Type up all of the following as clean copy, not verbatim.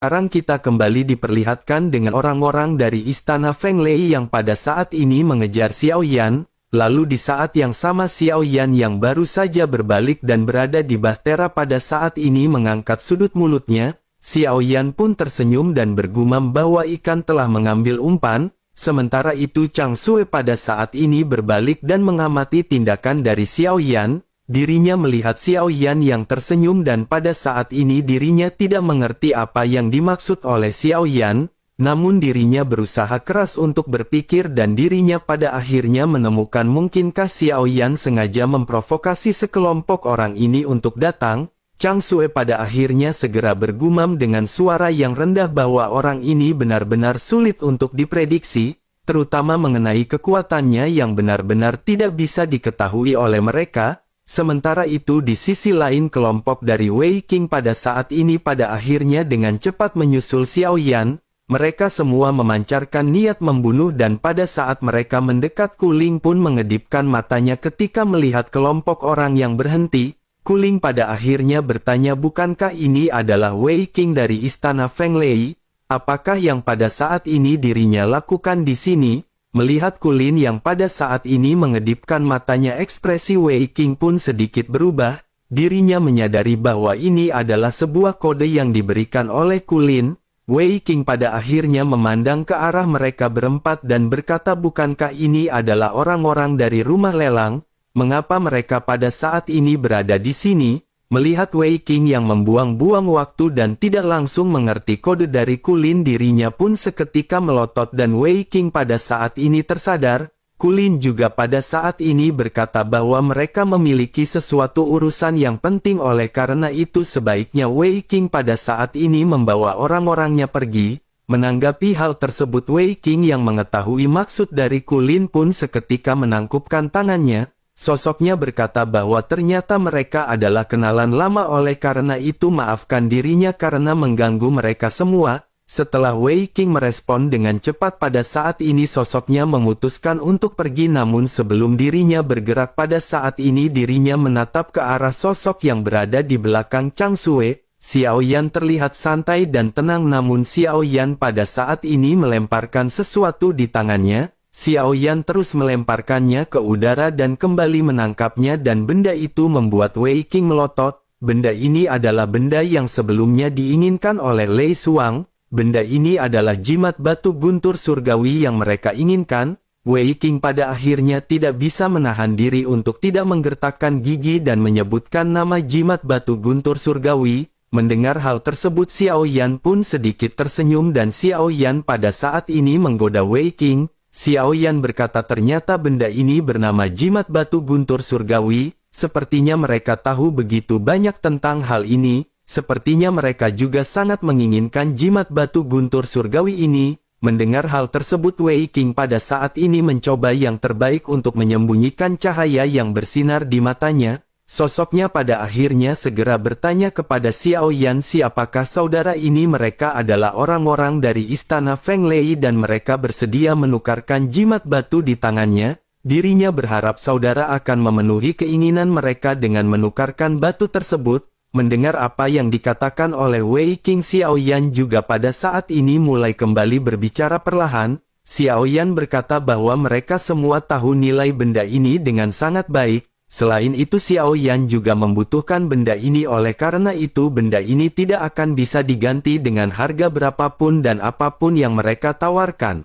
Sekarang kita kembali diperlihatkan dengan orang-orang dari istana Feng Lei yang pada saat ini mengejar Xiao Yan, lalu di saat yang sama Xiao Yan yang baru saja berbalik dan berada di bahtera pada saat ini mengangkat sudut mulutnya, Xiao Yan pun tersenyum dan bergumam bahwa ikan telah mengambil umpan, sementara itu Chang Sue pada saat ini berbalik dan mengamati tindakan dari Xiao Yan. Dirinya melihat Xiao Yan yang tersenyum dan pada saat ini dirinya tidak mengerti apa yang dimaksud oleh Xiao Yan, namun dirinya berusaha keras untuk berpikir dan dirinya pada akhirnya menemukan mungkinkah Xiao Yan sengaja memprovokasi sekelompok orang ini untuk datang. Chang Sue pada akhirnya segera bergumam dengan suara yang rendah bahwa orang ini benar-benar sulit untuk diprediksi, terutama mengenai kekuatannya yang benar-benar tidak bisa diketahui oleh mereka. Sementara itu di sisi lain kelompok dari Wei Qing pada saat ini pada akhirnya dengan cepat menyusul Xiao Yan, mereka semua memancarkan niat membunuh dan pada saat mereka mendekat Kuling pun mengedipkan matanya ketika melihat kelompok orang yang berhenti. Kuling pada akhirnya bertanya bukankah ini adalah Wei Qing dari istana Feng Lei, apakah yang pada saat ini dirinya lakukan di sini? Melihat Kulin yang pada saat ini mengedipkan matanya ekspresi Wei Qing pun sedikit berubah, dirinya menyadari bahwa ini adalah sebuah kode yang diberikan oleh Kulin. Wei Qing pada akhirnya memandang ke arah mereka berempat dan berkata bukankah ini adalah orang-orang dari rumah lelang, mengapa mereka pada saat ini berada di sini? Melihat Wei Qing yang membuang-buang waktu dan tidak langsung mengerti kode dari Kulin dirinya pun seketika melotot dan Wei Qing pada saat ini tersadar. Kulin juga pada saat ini berkata bahwa mereka memiliki sesuatu urusan yang penting oleh karena itu sebaiknya Wei Qing pada saat ini membawa orang-orangnya pergi. Menanggapi hal tersebut Wei Qing yang mengetahui maksud dari Kulin pun seketika menangkupkan tangannya. Sosoknya berkata bahwa ternyata mereka adalah kenalan lama oleh karena itu maafkan dirinya karena mengganggu mereka semua. Setelah Wei Qing merespon dengan cepat pada saat ini sosoknya memutuskan untuk pergi namun sebelum dirinya bergerak pada saat ini dirinya menatap ke arah sosok yang berada di belakang Chang Sue. Xiao Yan terlihat santai dan tenang namun Xiao Yan pada saat ini melemparkan sesuatu di tangannya. Xiao Yan terus melemparkannya ke udara dan kembali menangkapnya dan benda itu membuat Wei Qing melotot. Benda ini adalah benda yang sebelumnya diinginkan oleh Lei Xuang. Benda ini adalah jimat batu guntur surgawi yang mereka inginkan. Wei Qing pada akhirnya tidak bisa menahan diri untuk tidak menggertakkan gigi dan menyebutkan nama jimat batu guntur surgawi. Mendengar hal tersebut Xiao Yan pun sedikit tersenyum dan Xiao Yan pada saat ini menggoda Wei Qing. Xiao Yan berkata ternyata benda ini bernama jimat batu guntur surgawi, sepertinya mereka tahu begitu banyak tentang hal ini, sepertinya mereka juga sangat menginginkan jimat batu guntur surgawi ini. Mendengar hal tersebut Wei Qing pada saat ini mencoba yang terbaik untuk menyembunyikan cahaya yang bersinar di matanya. Sosoknya pada akhirnya segera bertanya kepada Xiao Yan siapakah saudara ini mereka adalah orang-orang dari istana Feng Lei dan mereka bersedia menukarkan jimat batu di tangannya. Dirinya berharap saudara akan memenuhi keinginan mereka dengan menukarkan batu tersebut. Mendengar apa yang dikatakan oleh Wei Qing Xiao Yan juga pada saat ini mulai kembali berbicara perlahan. Xiao Yan berkata bahwa mereka semua tahu nilai benda ini dengan sangat baik. Selain itu Xiao Yan juga membutuhkan benda ini oleh karena itu benda ini tidak akan bisa diganti dengan harga berapapun dan apapun yang mereka tawarkan.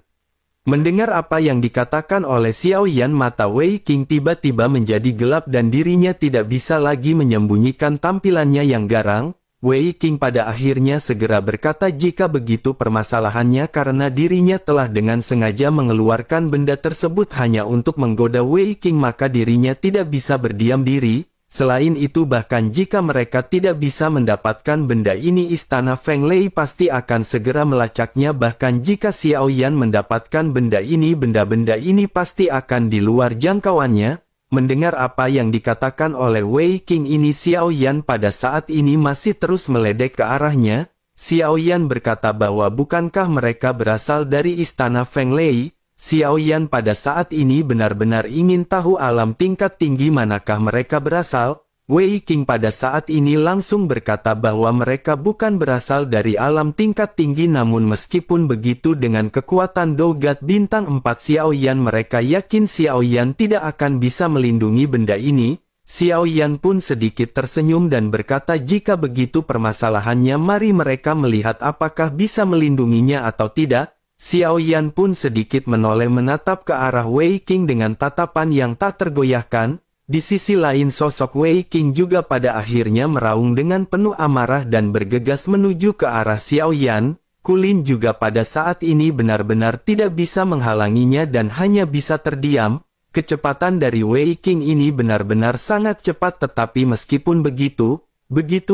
Mendengar apa yang dikatakan oleh Xiao Yan mata Wei Qing tiba-tiba menjadi gelap dan dirinya tidak bisa lagi menyembunyikan tampilannya yang garang. Wei Qing pada akhirnya segera berkata jika begitu permasalahannya karena dirinya telah dengan sengaja mengeluarkan benda tersebut hanya untuk menggoda Wei Qing maka dirinya tidak bisa berdiam diri. Selain itu bahkan jika mereka tidak bisa mendapatkan benda ini istana Feng Lei pasti akan segera melacaknya bahkan jika Xiao Yan mendapatkan benda ini benda-benda ini pasti akan di luar jangkauannya. Mendengar apa yang dikatakan oleh Wei Qing ini Xiao Yan pada saat ini masih terus meledek ke arahnya. Xiao Yan berkata bahwa bukankah mereka berasal dari istana Feng Lei? Xiao Yan pada saat ini benar-benar ingin tahu alam tingkat tinggi manakah mereka berasal. Wei Qing pada saat ini langsung berkata bahwa mereka bukan berasal dari alam tingkat tinggi, namun meskipun begitu dengan kekuatan Dogat bintang 4 Xiaoyan mereka yakin Xiaoyan tidak akan bisa melindungi benda ini. Xiaoyan pun sedikit tersenyum dan berkata jika begitu permasalahannya mari mereka melihat apakah bisa melindunginya atau tidak. Xiaoyan pun sedikit menoleh menatap ke arah Wei Qing dengan tatapan yang tak tergoyahkan. Di sisi lain sosok Wei Qing juga pada akhirnya meraung dengan penuh amarah dan bergegas menuju ke arah Xiaoyan. Kulin juga pada saat ini benar-benar tidak bisa menghalanginya dan hanya bisa terdiam. Kecepatan dari Wei Qing ini benar-benar sangat cepat, tetapi meskipun begitu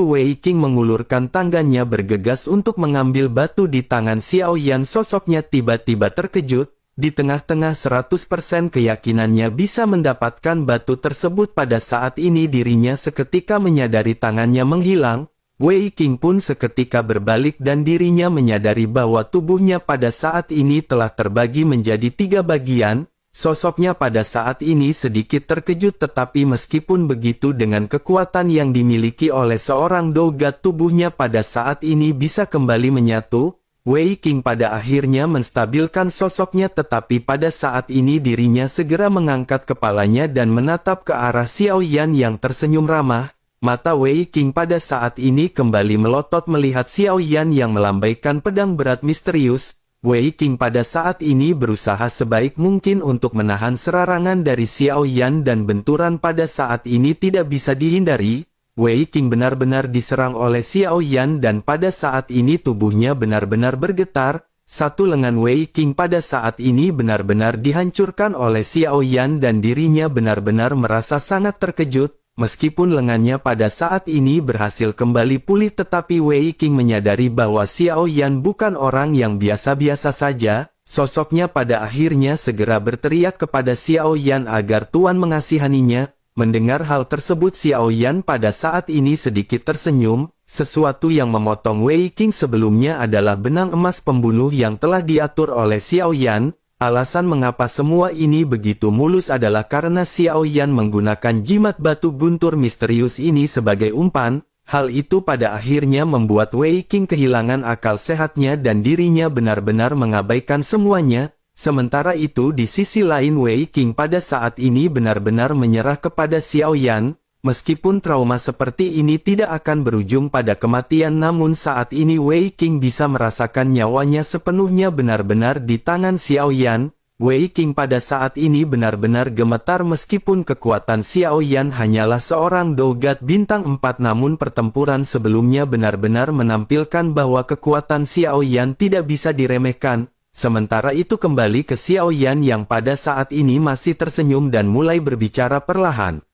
Wei Qing mengulurkan tangannya bergegas untuk mengambil batu di tangan Xiaoyan, sosoknya tiba-tiba terkejut. Di tengah-tengah 100% keyakinannya bisa mendapatkan batu tersebut, pada saat ini dirinya seketika menyadari tangannya menghilang. Wei Qing pun seketika berbalik dan dirinya menyadari bahwa tubuhnya pada saat ini telah terbagi menjadi 3 bagian. Sosoknya pada saat ini sedikit terkejut, tetapi meskipun begitu dengan kekuatan yang dimiliki oleh seorang Dogat tubuhnya pada saat ini bisa kembali menyatu. Wei Qing pada akhirnya menstabilkan sosoknya, tetapi pada saat ini dirinya segera mengangkat kepalanya dan menatap ke arah Xiaoyan yang tersenyum ramah. Mata Wei Qing pada saat ini kembali melotot melihat Xiaoyan yang melambaikan pedang berat misterius. Wei Qing pada saat ini berusaha sebaik mungkin untuk menahan serangan dari Xiaoyan dan benturan pada saat ini tidak bisa dihindari. Wei Qing benar-benar diserang oleh Xiaoyan dan pada saat ini tubuhnya benar-benar bergetar. Satu lengan Wei Qing pada saat ini benar-benar dihancurkan oleh Xiaoyan dan dirinya benar-benar merasa sangat terkejut. Meskipun lengannya pada saat ini berhasil kembali pulih, tetapi Wei Qing menyadari bahwa Xiaoyan bukan orang yang biasa-biasa saja. Sosoknya pada akhirnya segera berteriak kepada Xiaoyan agar Tuan mengasihaninya. Mendengar hal tersebut Xiaoyan pada saat ini sedikit tersenyum. Sesuatu yang memotong Wei Qing sebelumnya adalah benang emas pembunuh yang telah diatur oleh Xiaoyan. Alasan mengapa semua ini begitu mulus adalah karena Xiaoyan menggunakan jimat batu guntur misterius ini sebagai umpan. Hal itu pada akhirnya membuat Wei Qing kehilangan akal sehatnya dan dirinya benar-benar mengabaikan semuanya. Sementara itu di sisi lain Wei Qing pada saat ini benar-benar menyerah kepada Xiaoyan. Meskipun trauma seperti ini tidak akan berujung pada kematian, namun saat ini Wei Qing bisa merasakan nyawanya sepenuhnya benar-benar di tangan Xiaoyan. Wei Qing pada saat ini benar-benar gemetar meskipun kekuatan Xiaoyan hanyalah seorang Dogat bintang 4, namun pertempuran sebelumnya benar-benar menampilkan bahwa kekuatan Xiaoyan tidak bisa diremehkan. Sementara itu kembali ke Xiaoyan yang pada saat ini masih tersenyum dan mulai berbicara perlahan.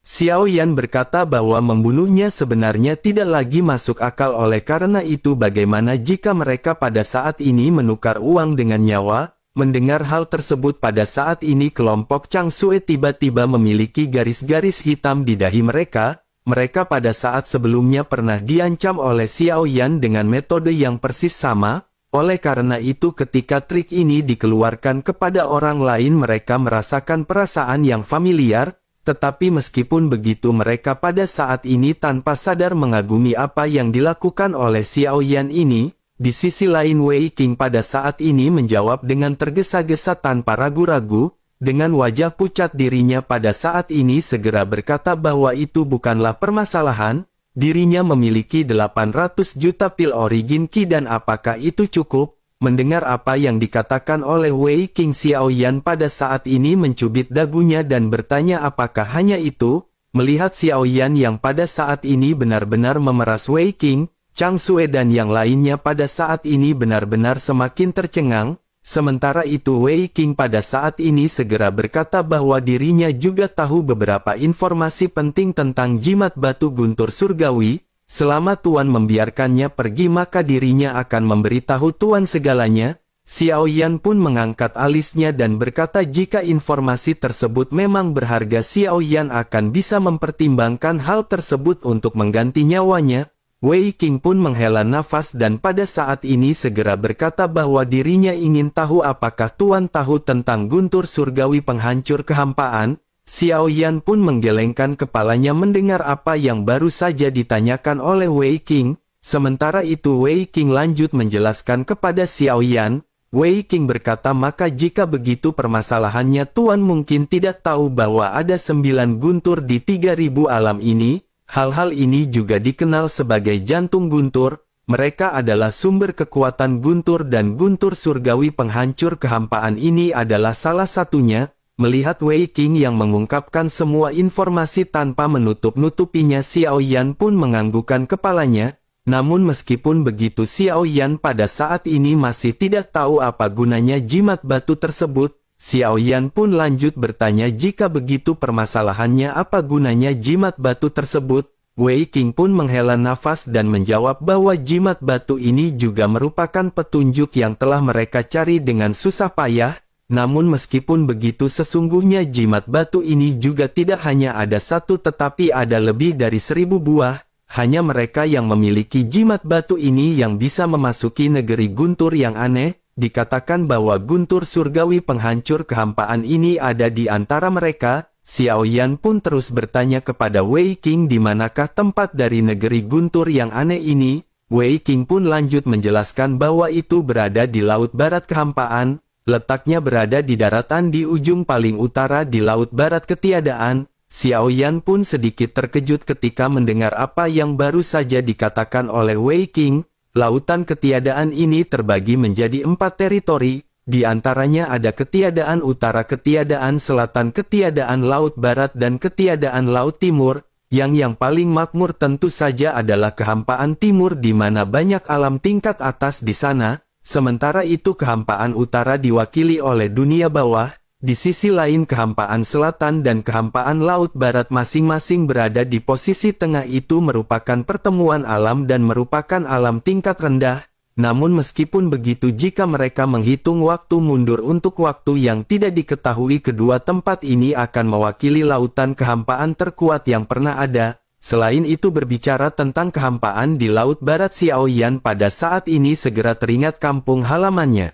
Xiaoyan berkata bahwa membunuhnya sebenarnya tidak lagi masuk akal, oleh karena itu bagaimana jika mereka pada saat ini menukar uang dengan nyawa? Mendengar hal tersebut pada saat ini kelompok Chang Sue tiba-tiba memiliki garis-garis hitam di dahi mereka. Mereka pada saat sebelumnya pernah diancam oleh Xiaoyan dengan metode yang persis sama. Oleh karena itu ketika trik ini dikeluarkan kepada orang lain mereka merasakan perasaan yang familiar, tetapi meskipun begitu mereka pada saat ini tanpa sadar mengagumi apa yang dilakukan oleh Xiaoyan ini. Di sisi lain Wei Qing pada saat ini menjawab dengan tergesa-gesa tanpa ragu-ragu, dengan wajah pucat dirinya pada saat ini segera berkata bahwa itu bukanlah permasalahan. Dirinya memiliki 800 juta pil origin Qi dan apakah itu cukup? Mendengar apa yang dikatakan oleh Wei Qing, Xiaoyan pada saat ini mencubit dagunya dan bertanya apakah hanya itu? Melihat Xiaoyan yang pada saat ini benar-benar memeras Wei Qing, Chang Sue dan yang lainnya pada saat ini benar-benar semakin tercengang. Sementara itu Wei Qing pada saat ini segera berkata bahwa dirinya juga tahu beberapa informasi penting tentang jimat batu guntur surgawi. Selama Tuan membiarkannya pergi maka dirinya akan memberitahu Tuan segalanya. Xiaoyan pun mengangkat alisnya dan berkata jika informasi tersebut memang berharga Xiaoyan akan bisa mempertimbangkan hal tersebut untuk mengganti nyawanya. Wei Qing pun menghela nafas dan pada saat ini segera berkata bahwa dirinya ingin tahu apakah Tuan tahu tentang guntur surgawi penghancur kehampaan. Xiao Yan pun menggelengkan kepalanya mendengar apa yang baru saja ditanyakan oleh Wei Qing. Sementara itu Wei Qing lanjut menjelaskan kepada Xiao Yan. Wei Qing berkata, maka jika begitu permasalahannya Tuan mungkin tidak tahu bahwa ada 9 guntur di 3000 alam ini. Hal-hal ini juga dikenal sebagai jantung guntur. Mereka adalah sumber kekuatan guntur dan guntur surgawi penghancur kehampaan ini adalah salah satunya. Melihat Wei Qing yang mengungkapkan semua informasi tanpa menutup-nutupinya, Xiao Yan pun menganggukkan kepalanya. Namun meskipun begitu Xiao Yan pada saat ini masih tidak tahu apa gunanya jimat batu tersebut. Xiao Yan pun lanjut bertanya, jika begitu permasalahannya apa gunanya jimat batu tersebut? Wei Qing pun menghela nafas dan menjawab bahwa jimat batu ini juga merupakan petunjuk yang telah mereka cari dengan susah payah. Namun meskipun begitu sesungguhnya jimat batu ini juga tidak hanya ada satu tetapi ada lebih dari 1000 buah. Hanya mereka yang memiliki jimat batu ini yang bisa memasuki negeri guntur yang aneh. Dikatakan bahwa guntur surgawi penghancur kehampaan ini ada di antara mereka. Xiao Yan pun terus bertanya kepada Wei Qing di manakah tempat dari negeri guntur yang aneh ini. Wei Qing pun lanjut menjelaskan bahwa itu berada di laut barat kehampaan. Letaknya berada di daratan di ujung paling utara di laut barat ketiadaan. Xiao Yan pun sedikit terkejut ketika mendengar apa yang baru saja dikatakan oleh Wei Qing. Lautan ketiadaan ini terbagi menjadi 4 teritori, di antaranya ada ketiadaan utara, ketiadaan selatan, ketiadaan laut barat dan ketiadaan laut timur. Yang paling makmur tentu saja adalah kehampaan timur di mana banyak alam tingkat atas di sana. Sementara itu kehampaan utara diwakili oleh dunia bawah. Di sisi lain kehampaan selatan dan kehampaan laut barat masing-masing berada di posisi tengah. Itu merupakan pertemuan alam dan merupakan alam tingkat rendah. Namun meskipun begitu jika mereka menghitung waktu mundur untuk waktu yang tidak diketahui, kedua tempat ini akan mewakili lautan kehampaan terkuat yang pernah ada. Selain itu berbicara tentang kehampaan di laut barat, Xiao Yan pada saat ini segera teringat kampung halamannya.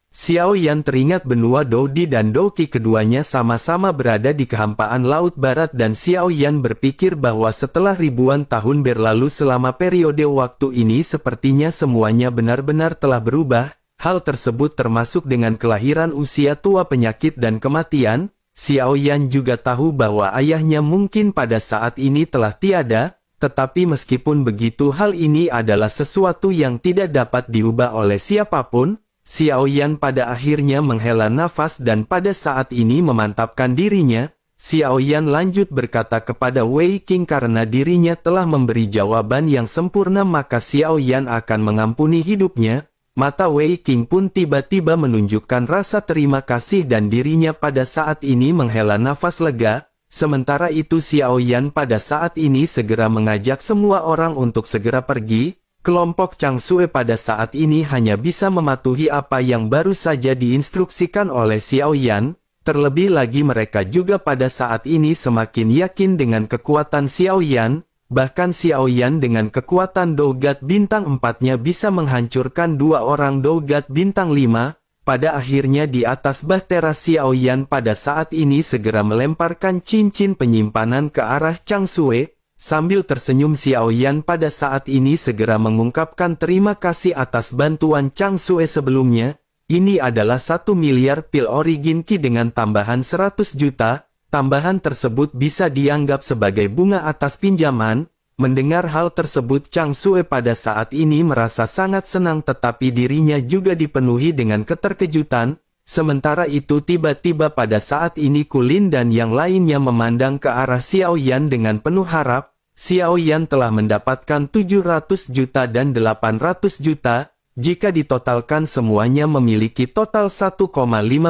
Xiao Yan teringat benua Doudi dan Douqi, keduanya sama-sama berada di kehampaan laut barat dan Xiao Yan berpikir bahwa setelah ribuan tahun berlalu selama periode waktu ini sepertinya semuanya benar-benar telah berubah. Hal tersebut termasuk dengan kelahiran, usia tua, penyakit dan kematian. Xiao Yan juga tahu bahwa ayahnya mungkin pada saat ini telah tiada, tetapi meskipun begitu hal ini adalah sesuatu yang tidak dapat diubah oleh siapapun. Xiao Yan pada akhirnya menghela nafas dan pada saat ini memantapkan dirinya. Xiao Yan lanjut berkata kepada Wei Qing karena dirinya telah memberi jawaban yang sempurna maka Xiao Yan akan mengampuni hidupnya. Mata Wei Qing pun tiba-tiba menunjukkan rasa terima kasih dan dirinya pada saat ini menghela nafas lega. Sementara itu Xiao Yan pada saat ini segera mengajak semua orang untuk segera pergi. Kelompok Chang Sue pada saat ini hanya bisa mematuhi apa yang baru saja diinstruksikan oleh Xiao Yan. Terlebih lagi mereka juga pada saat ini semakin yakin dengan kekuatan Xiao Yan. Bahkan Xiao Yan dengan kekuatan Dogat bintang 4-nya bisa menghancurkan 2 orang Dogat bintang 5. Pada akhirnya di atas bahtera Xiao Yan pada saat ini segera melemparkan cincin penyimpanan ke arah Chang Sue. Sambil tersenyum Xiao Yan pada saat ini segera mengungkapkan terima kasih atas bantuan Chang Sue sebelumnya. Ini adalah 1 miliar pil origin Qi dengan tambahan 100 juta. Tambahan tersebut bisa dianggap sebagai bunga atas pinjaman. Mendengar hal tersebut Chang Sue pada saat ini merasa sangat senang tetapi dirinya juga dipenuhi dengan keterkejutan. Sementara itu tiba-tiba pada saat ini Kulin dan yang lainnya memandang ke arah Xiao Yan dengan penuh harap. Xiao Yan telah mendapatkan 700 juta dan 800 juta. Jika ditotalkan semuanya memiliki total 1,5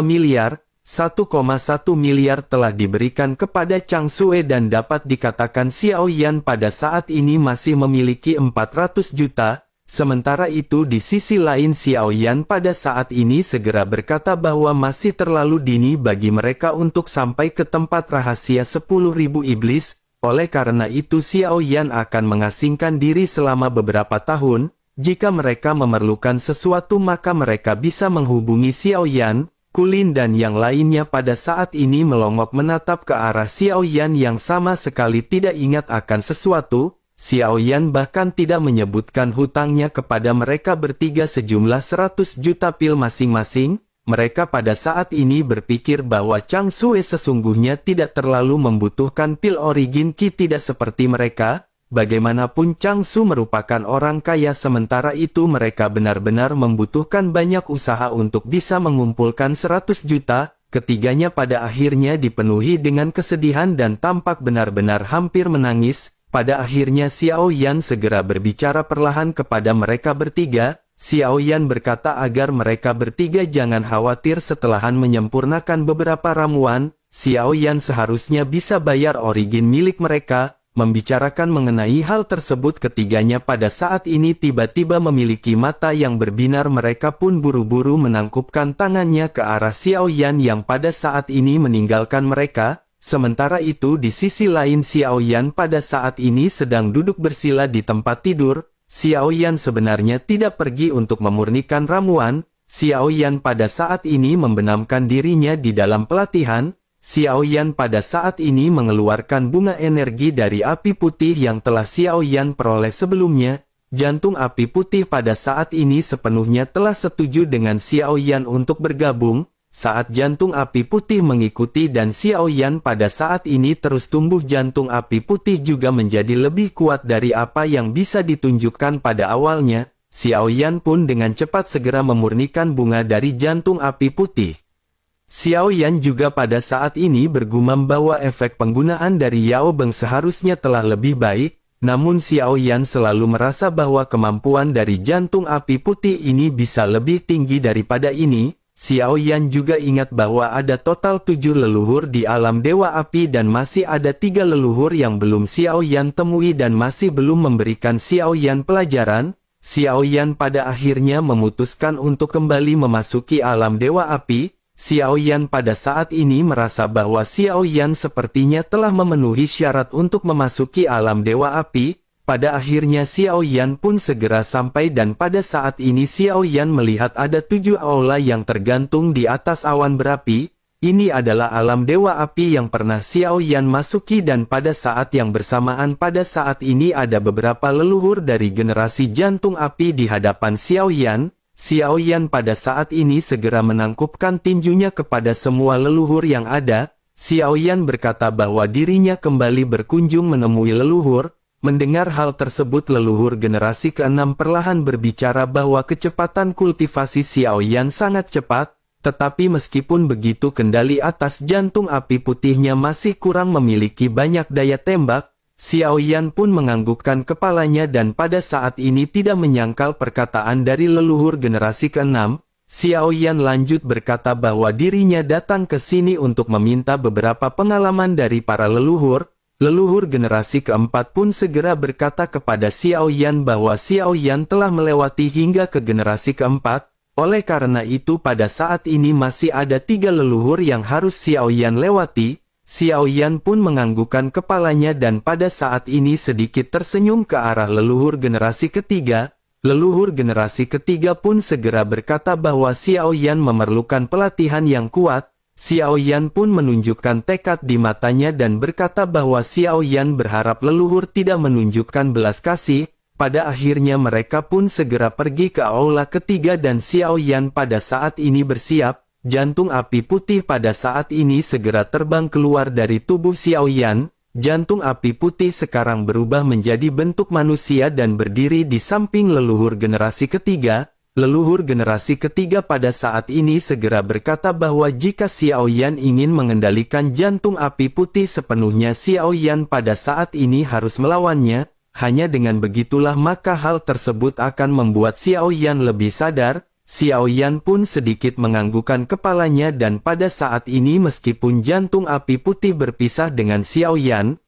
miliar. 1,1 miliar telah diberikan kepada Chang Sue dan dapat dikatakan Xiao Yan pada saat ini masih memiliki 400 juta. Sementara itu di sisi lain Xiao Yan pada saat ini segera berkata bahwa masih terlalu dini bagi mereka untuk sampai ke tempat rahasia 10.000 iblis. Oleh karena itu Xiao Yan akan mengasingkan diri selama beberapa tahun. Jika mereka memerlukan sesuatu maka mereka bisa menghubungi Xiao Yan. Kulin dan yang lainnya pada saat ini melongok menatap ke arah Xiao Yan yang sama sekali tidak ingat akan sesuatu. Xiao Yan bahkan tidak menyebutkan hutangnya kepada mereka bertiga sejumlah 100 juta pil masing-masing. Mereka pada saat ini berpikir bahwa Chang Sue sesungguhnya tidak terlalu membutuhkan pil origin Qi, tidak seperti mereka. Bagaimanapun Chang Su merupakan orang kaya, sementara itu mereka benar-benar membutuhkan banyak usaha untuk bisa mengumpulkan 100 juta. Ketiganya pada akhirnya dipenuhi dengan kesedihan dan tampak benar-benar hampir menangis. Pada akhirnya Xiao Yan segera berbicara perlahan kepada mereka bertiga. Xiao Yan berkata agar mereka bertiga jangan khawatir, setelah menyempurnakan beberapa ramuan, Xiao Yan seharusnya bisa bayar origin milik mereka. Membicarakan mengenai hal tersebut, ketiganya pada saat ini tiba-tiba memiliki mata yang berbinar. Mereka pun buru-buru menangkupkan tangannya ke arah Xiao Yan yang pada saat ini meninggalkan mereka. Sementara itu di sisi lain Xiao Yan pada saat ini sedang duduk bersila di tempat tidur. Xiao Yan sebenarnya tidak pergi untuk memurnikan ramuan. Xiao Yan pada saat ini membenamkan dirinya di dalam pelatihan. Xiao Yan pada saat ini mengeluarkan bunga energi dari api putih yang telah Xiao Yan peroleh sebelumnya. Jantung api putih pada saat ini sepenuhnya telah setuju dengan Xiao Yan untuk bergabung. Saat jantung api putih mengikuti dan Xiao Yan pada saat ini terus tumbuh, jantung api putih juga menjadi lebih kuat dari apa yang bisa ditunjukkan pada awalnya. Xiao Yan pun dengan cepat segera memurnikan bunga dari jantung api putih. Xiao Yan juga pada saat ini bergumam bahwa efek penggunaan dari Yao Beng seharusnya telah lebih baik, namun Xiao Yan selalu merasa bahwa kemampuan dari jantung api putih ini bisa lebih tinggi daripada ini. Xiao Yan juga ingat bahwa ada total 7 leluhur di alam Dewa Api dan masih ada 3 leluhur yang belum Xiao Yan temui dan masih belum memberikan Xiao Yan pelajaran. Xiao Yan pada akhirnya memutuskan untuk kembali memasuki alam Dewa Api. Xiao Yan pada saat ini merasa bahwa Xiao Yan sepertinya telah memenuhi syarat untuk memasuki alam Dewa Api. Pada akhirnya Xiao Yan pun segera sampai dan pada saat ini Xiao Yan melihat ada 7 aula yang tergantung di atas awan berapi. Ini adalah alam Dewa Api yang pernah Xiao Yan masuki dan pada saat yang bersamaan pada saat ini ada beberapa leluhur dari generasi jantung api di hadapan Xiao Yan. Xiao Yan pada saat ini segera menangkupkan tinjunya kepada semua leluhur yang ada. Xiao Yan berkata bahwa dirinya kembali berkunjung menemui leluhur. Mendengar hal tersebut leluhur generasi ke-6 perlahan berbicara bahwa kecepatan kultivasi Xiao Yan sangat cepat. Tetapi meskipun begitu kendali atas jantung api putihnya masih kurang memiliki banyak daya tembak. Xiao Yan pun menganggukkan kepalanya dan pada saat ini tidak menyangkal perkataan dari leluhur generasi ke-6. Xiao Yan lanjut berkata bahwa dirinya datang ke sini untuk meminta beberapa pengalaman dari para leluhur. Leluhur generasi ke-4 pun segera berkata kepada Xiao Yan bahwa Xiao Yan telah melewati hingga ke generasi ke-4. Oleh karena itu pada saat ini masih ada 3 leluhur yang harus Xiao Yan lewati. Xiao Yan pun menganggukkan kepalanya dan pada saat ini sedikit tersenyum ke arah leluhur generasi ketiga. Leluhur generasi ketiga pun segera berkata bahwa Xiao Yan memerlukan pelatihan yang kuat. Xiao Yan pun menunjukkan tekad di matanya dan berkata bahwa Xiao Yan berharap leluhur tidak menunjukkan belas kasih. Pada akhirnya mereka pun segera pergi ke aula ketiga dan Xiao Yan pada saat ini bersiap. Jantung api putih pada saat ini segera terbang keluar dari tubuh Xiao Yan. Jantung api putih sekarang berubah menjadi bentuk manusia dan berdiri di samping leluhur generasi ketiga. Leluhur generasi ketiga pada saat ini segera berkata bahwa jika Xiao Yan ingin mengendalikan jantung api putih sepenuhnya, Xiao Yan pada saat ini harus melawannya. Hanya dengan begitulah maka hal tersebut akan membuat Xiao Yan lebih sadar. Xiao Yan pun sedikit menganggukkan kepalanya dan pada saat ini meskipun jantung api putih berpisah dengan Xiao Yan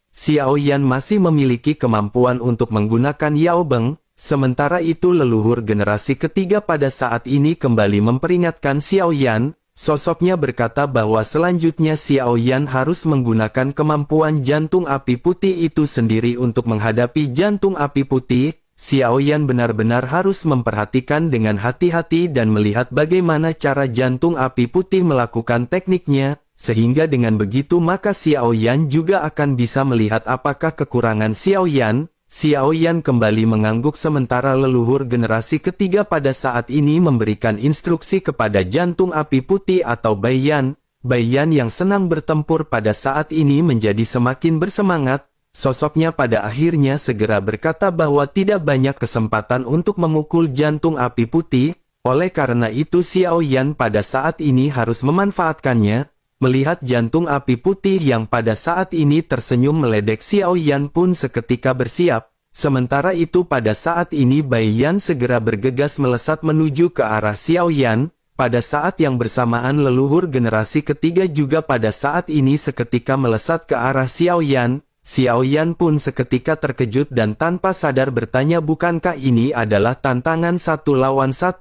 masih memiliki kemampuan untuk menggunakan Yao Beng. Sementara itu leluhur generasi ketiga pada saat ini kembali memperingatkan Xiao Yan. Sosoknya berkata bahwa selanjutnya Xiao Yan harus menggunakan kemampuan jantung api putih itu sendiri untuk menghadapi jantung api putih. Xiao Yan benar-benar harus memperhatikan dengan hati-hati dan melihat bagaimana cara jantung api putih melakukan tekniknya, sehingga dengan begitu maka Xiao Yan juga akan bisa melihat apakah kekurangan Xiao Yan. Xiao Yan kembali mengangguk sementara leluhur generasi ketiga pada saat ini memberikan instruksi kepada jantung api putih atau Bai Yan. Bai Yan yang senang bertempur pada saat ini menjadi semakin bersemangat. Sosoknya pada akhirnya segera berkata bahwa tidak banyak kesempatan untuk memukul jantung api putih, oleh karena itu Xiao Yan pada saat ini harus memanfaatkannya. Melihat jantung api putih yang pada saat ini tersenyum meledek, Xiao Yan pun seketika bersiap. Sementara itu pada saat ini Bai Yan segera bergegas melesat menuju ke arah Xiao Yan. Pada saat yang bersamaan leluhur generasi ketiga juga pada saat ini seketika melesat ke arah Xiao Yan. Xiao Yan pun seketika terkejut dan tanpa sadar bertanya, bukankah ini adalah tantangan 1 lawan 1?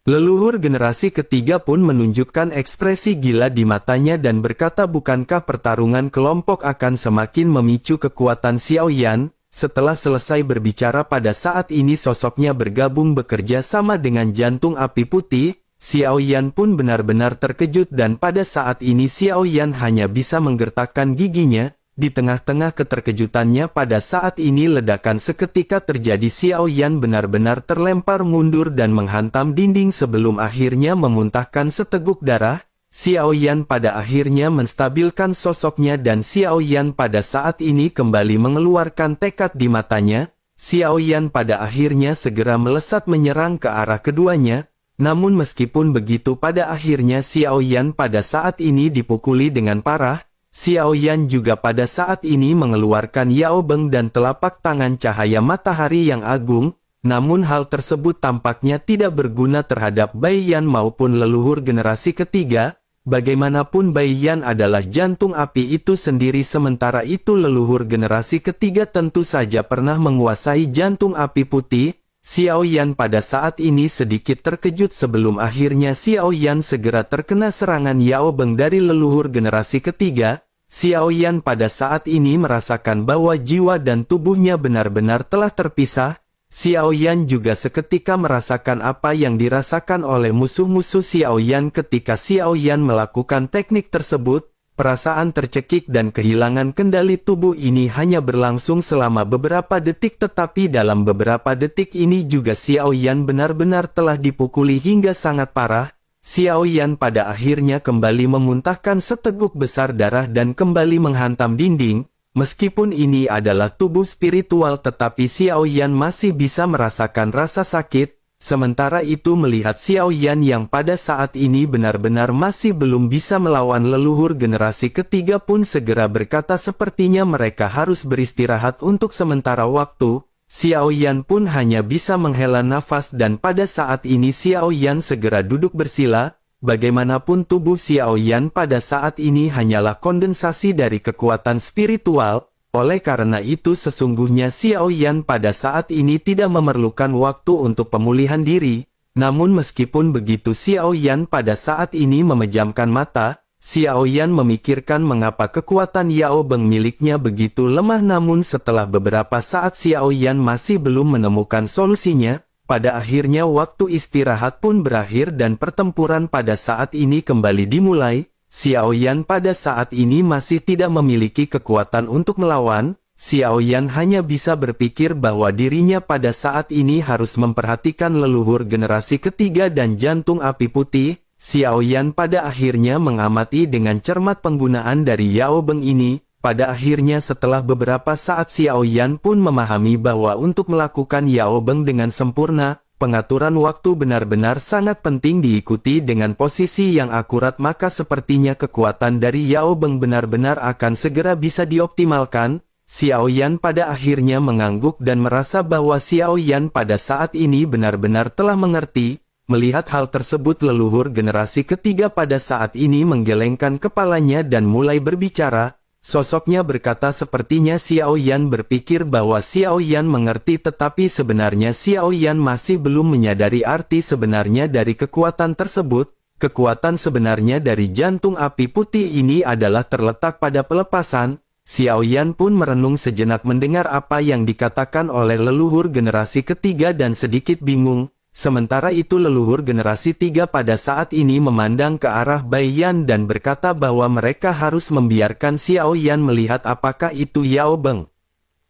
Leluhur generasi ketiga pun menunjukkan ekspresi gila di matanya dan berkata, bukankah pertarungan kelompok akan semakin memicu kekuatan Xiao Yan? Setelah selesai berbicara pada saat ini sosoknya bergabung bekerja sama dengan jantung api putih. Xiao Yan pun benar-benar terkejut dan pada saat ini Xiao Yan hanya bisa menggertakkan giginya. Di tengah-tengah keterkejutannya pada saat ini ledakan seketika terjadi. Xiao Yan benar-benar terlempar mundur dan menghantam dinding sebelum akhirnya memuntahkan seteguk darah. Xiao Yan pada akhirnya menstabilkan sosoknya dan Xiao Yan pada saat ini kembali mengeluarkan tekad di matanya. Xiao Yan pada akhirnya segera melesat menyerang ke arah keduanya. Namun meskipun begitu pada akhirnya Xiao Yan pada saat ini dipukuli dengan parah. Xiao Yan juga pada saat ini mengeluarkan Yao Beng dan telapak tangan cahaya matahari yang agung, namun hal tersebut tampaknya tidak berguna terhadap Bai Yan maupun leluhur generasi ketiga. Bagaimanapun Bai Yan adalah jantung api itu sendiri, sementara itu leluhur generasi ketiga tentu saja pernah menguasai jantung api putih. Xiao Yan pada saat ini sedikit terkejut sebelum akhirnya Xiao Yan segera terkena serangan Yao Beng dari leluhur generasi ketiga. Xiao Yan pada saat ini merasakan bahwa jiwa dan tubuhnya benar-benar telah terpisah. Xiao Yan juga seketika merasakan apa yang dirasakan oleh musuh-musuh Xiao Yan ketika Xiao Yan melakukan teknik tersebut. Perasaan tercekik dan kehilangan kendali tubuh ini hanya berlangsung selama beberapa detik, tetapi dalam beberapa detik ini juga Xiao Yan benar-benar telah dipukuli hingga sangat parah. Xiao Yan pada akhirnya kembali memuntahkan seteguk besar darah dan kembali menghantam dinding. Meskipun ini adalah tubuh spiritual tetapi Xiao Yan masih bisa merasakan rasa sakit. Sementara itu melihat Xiao Yan yang pada saat ini benar-benar masih belum bisa melawan leluhur generasi ketiga pun segera berkata sepertinya mereka harus beristirahat untuk sementara waktu. Xiao Yan pun hanya bisa menghela nafas dan pada saat ini Xiao Yan segera duduk bersila. Bagaimanapun tubuh Xiao Yan pada saat ini hanyalah kondensasi dari kekuatan spiritual. Oleh karena itu sesungguhnya Xiao Yan pada saat ini tidak memerlukan waktu untuk pemulihan diri. Namun meskipun begitu Xiao Yan pada saat ini memejamkan mata. Xiao Yan memikirkan mengapa kekuatan Yao Beng miliknya begitu lemah, namun setelah beberapa saat Xiao Yan masih belum menemukan solusinya. Pada akhirnya waktu istirahat pun berakhir dan pertempuran pada saat ini kembali dimulai. Xiao Yan pada saat ini masih tidak memiliki kekuatan untuk melawan. Xiao Yan hanya bisa berpikir bahwa dirinya pada saat ini harus memperhatikan leluhur generasi ketiga dan jantung api putih. Xiao Yan pada akhirnya mengamati dengan cermat penggunaan dari Yao Beng ini. Pada akhirnya setelah beberapa saat Xiao Yan pun memahami bahwa untuk melakukan Yao Beng dengan sempurna, pengaturan waktu benar-benar sangat penting diikuti dengan posisi yang akurat, maka sepertinya kekuatan dari Yao Beng benar-benar akan segera bisa dioptimalkan. Xiao Yan pada akhirnya mengangguk dan merasa bahwa Xiao Yan pada saat ini benar-benar telah mengerti. Melihat hal tersebut leluhur generasi ketiga pada saat ini menggelengkan kepalanya dan mulai berbicara. Sosoknya berkata sepertinya Xiao Yan berpikir bahwa Xiao Yan mengerti, tetapi sebenarnya Xiao Yan masih belum menyadari arti sebenarnya dari kekuatan tersebut. Kekuatan sebenarnya dari jantung api putih ini adalah terletak pada pelepasan. Xiao Yan pun merenung sejenak mendengar apa yang dikatakan oleh leluhur generasi ketiga dan sedikit bingung. Sementara itu leluhur generasi tiga pada saat ini memandang ke arah Bai Yan dan berkata bahwa mereka harus membiarkan Xiao Yan melihat apakah itu Yao Beng.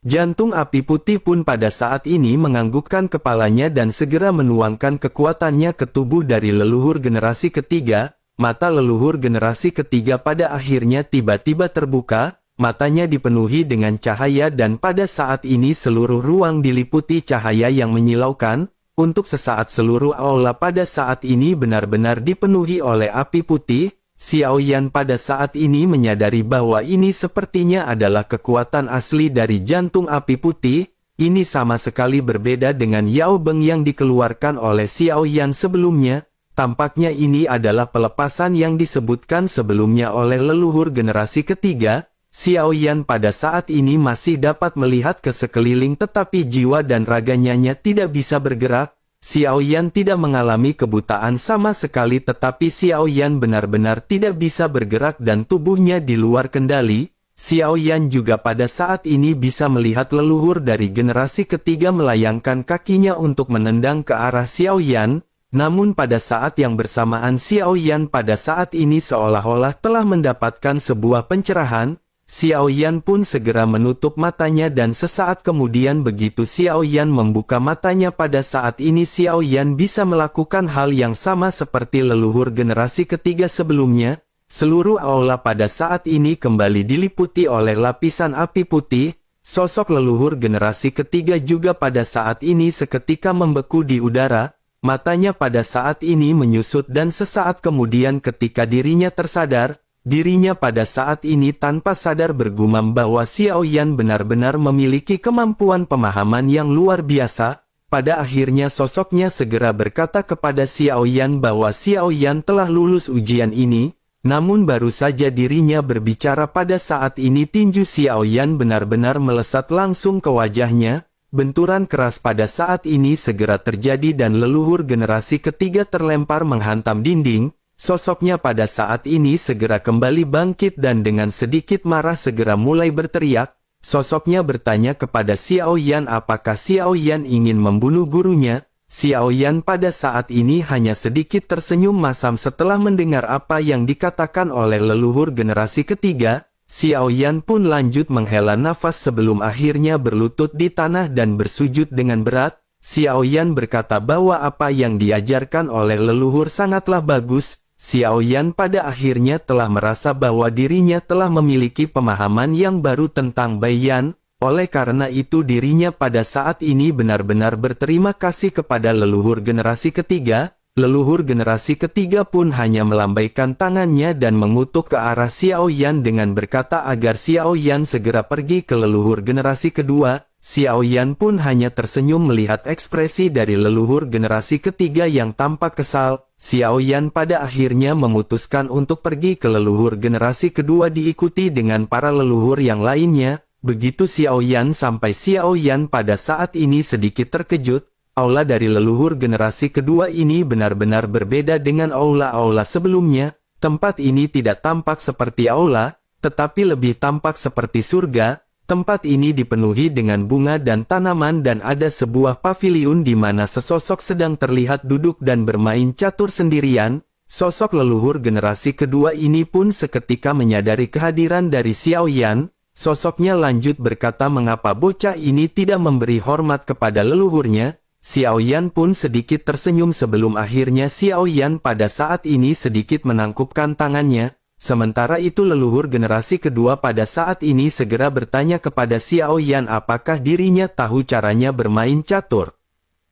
Jantung api putih pun pada saat ini menganggukkan kepalanya dan segera menuangkan kekuatannya ke tubuh dari leluhur generasi ketiga. Mata leluhur generasi ketiga pada akhirnya tiba-tiba terbuka. Matanya dipenuhi dengan cahaya dan pada saat ini seluruh ruang diliputi cahaya yang menyilaukan. Untuk sesaat seluruh aula pada saat ini benar-benar dipenuhi oleh api putih. Xiao Yan pada saat ini menyadari bahwa ini sepertinya adalah kekuatan asli dari jantung api putih. Ini sama sekali berbeda dengan Yao Beng yang dikeluarkan oleh Xiao Yan sebelumnya. Tampaknya ini adalah pelepasan yang disebutkan sebelumnya oleh leluhur generasi ketiga. Xiao Yan pada saat ini masih dapat melihat ke sekeliling tetapi jiwa dan raganya tidak bisa bergerak. Xiao Yan tidak mengalami kebutaan sama sekali tetapi Xiao Yan benar-benar tidak bisa bergerak dan tubuhnya di luar kendali. Xiao Yan juga pada saat ini bisa melihat leluhur dari generasi ketiga melayangkan kakinya untuk menendang ke arah Xiao Yan. Namun pada saat yang bersamaan Xiao Yan pada saat ini seolah-olah telah mendapatkan sebuah pencerahan. Xiao Yan pun segera menutup matanya dan sesaat kemudian begitu Xiao Yan membuka matanya pada saat ini Xiao Yan bisa melakukan hal yang sama seperti leluhur generasi ketiga sebelumnya. Seluruh aula pada saat ini kembali diliputi oleh lapisan api putih. Sosok leluhur generasi ketiga juga pada saat ini seketika membeku di udara. Matanya pada saat ini menyusut dan sesaat kemudian ketika dirinya tersadar, dirinya pada saat ini tanpa sadar bergumam bahwa Xiao Yan benar-benar memiliki kemampuan pemahaman yang luar biasa. Pada akhirnya sosoknya segera berkata kepada Xiao Yan bahwa Xiao Yan telah lulus ujian ini. Namun baru saja dirinya berbicara pada saat ini tinju Xiao Yan benar-benar melesat langsung ke wajahnya. Benturan keras pada saat ini segera terjadi dan leluhur generasi ketiga terlempar menghantam dinding. Sosoknya pada saat ini segera kembali bangkit dan dengan sedikit marah segera mulai berteriak. Sosoknya bertanya kepada Xiao Yan apakah Xiao Yan ingin membunuh gurunya. Xiao Yan pada saat ini hanya sedikit tersenyum masam setelah mendengar apa yang dikatakan oleh leluhur generasi ketiga. Xiao Yan pun lanjut menghela nafas sebelum akhirnya berlutut di tanah dan bersujud dengan berat. Xiao Yan berkata bahwa apa yang diajarkan oleh leluhur sangatlah bagus. Xiao Yan pada akhirnya telah merasa bahwa dirinya telah memiliki pemahaman yang baru tentang Bai Yan. Oleh karena itu dirinya pada saat ini benar-benar berterima kasih kepada leluhur generasi ketiga. Leluhur generasi ketiga pun hanya melambaikan tangannya dan mengutuk ke arah Xiao Yan dengan berkata agar Xiao Yan segera pergi ke leluhur generasi kedua. Xiao Yan pun hanya tersenyum melihat ekspresi dari leluhur generasi ketiga yang tampak kesal. Xiao Yan pada akhirnya memutuskan untuk pergi ke leluhur generasi kedua diikuti dengan para leluhur yang lainnya. Begitu Xiao Yan sampai Xiao Yan pada saat ini sedikit terkejut. Aula dari leluhur generasi kedua ini benar-benar berbeda dengan aula-aula sebelumnya. Tempat ini tidak tampak seperti aula, tetapi lebih tampak seperti surga. Tempat ini dipenuhi dengan bunga dan tanaman dan ada sebuah paviliun di mana sesosok sedang terlihat duduk dan bermain catur sendirian. Sosok leluhur generasi kedua ini pun seketika menyadari kehadiran dari Xiao Yan. Sosoknya lanjut berkata mengapa bocah ini tidak memberi hormat kepada leluhurnya. Xiao Yan pun sedikit tersenyum sebelum akhirnya Xiao Yan pada saat ini sedikit menangkupkan tangannya. Sementara itu leluhur generasi kedua pada saat ini segera bertanya kepada Xiao Yan apakah dirinya tahu caranya bermain catur.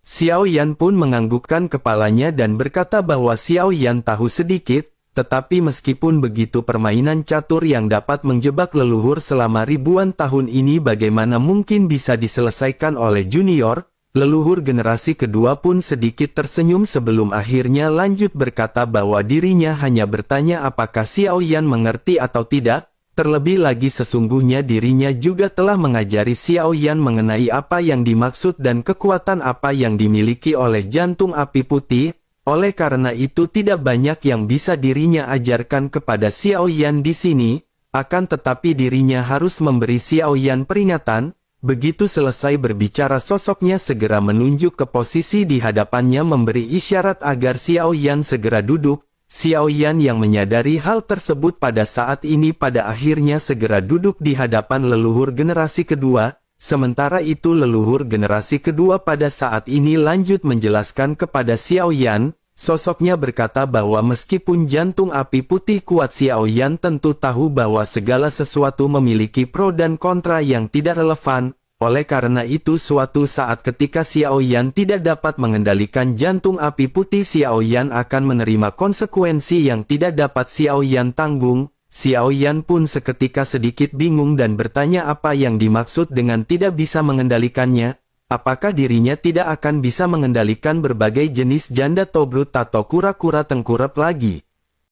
Xiao Yan pun menganggukkan kepalanya dan berkata bahwa Xiao Yan tahu sedikit, tetapi meskipun begitu permainan catur yang dapat menjebak leluhur selama ribuan tahun ini bagaimana mungkin bisa diselesaikan oleh junior. Leluhur generasi kedua pun sedikit tersenyum sebelum akhirnya lanjut berkata bahwa dirinya hanya bertanya apakah Xiao Yan mengerti atau tidak. Terlebih lagi sesungguhnya dirinya juga telah mengajari Xiao Yan mengenai apa yang dimaksud dan kekuatan apa yang dimiliki oleh jantung api putih. Oleh karena itu tidak banyak yang bisa dirinya ajarkan kepada Xiao Yan di sini. Akan tetapi dirinya harus memberi Xiao Yan peringatan. Begitu selesai berbicara sosoknya segera menunjuk ke posisi di hadapannya memberi isyarat agar Xiao Yan segera duduk. Xiao Yan yang menyadari hal tersebut pada saat ini pada akhirnya segera duduk di hadapan leluhur generasi kedua. Sementara itu leluhur generasi kedua pada saat ini lanjut menjelaskan kepada Xiao Yan. Sosoknya berkata bahwa meskipun jantung api putih kuat, Xiao Yan tentu tahu bahwa segala sesuatu memiliki pro dan kontra yang tidak relevan. Oleh karena itu suatu saat ketika Xiao Yan tidak dapat mengendalikan jantung api putih, Xiao Yan akan menerima konsekuensi yang tidak dapat Xiao Yan tanggung. Xiao Yan pun seketika sedikit bingung dan bertanya apa yang dimaksud dengan tidak bisa mengendalikannya. Apakah dirinya tidak akan bisa mengendalikan berbagai jenis janda tobrut atau kura-kura tengkurap lagi?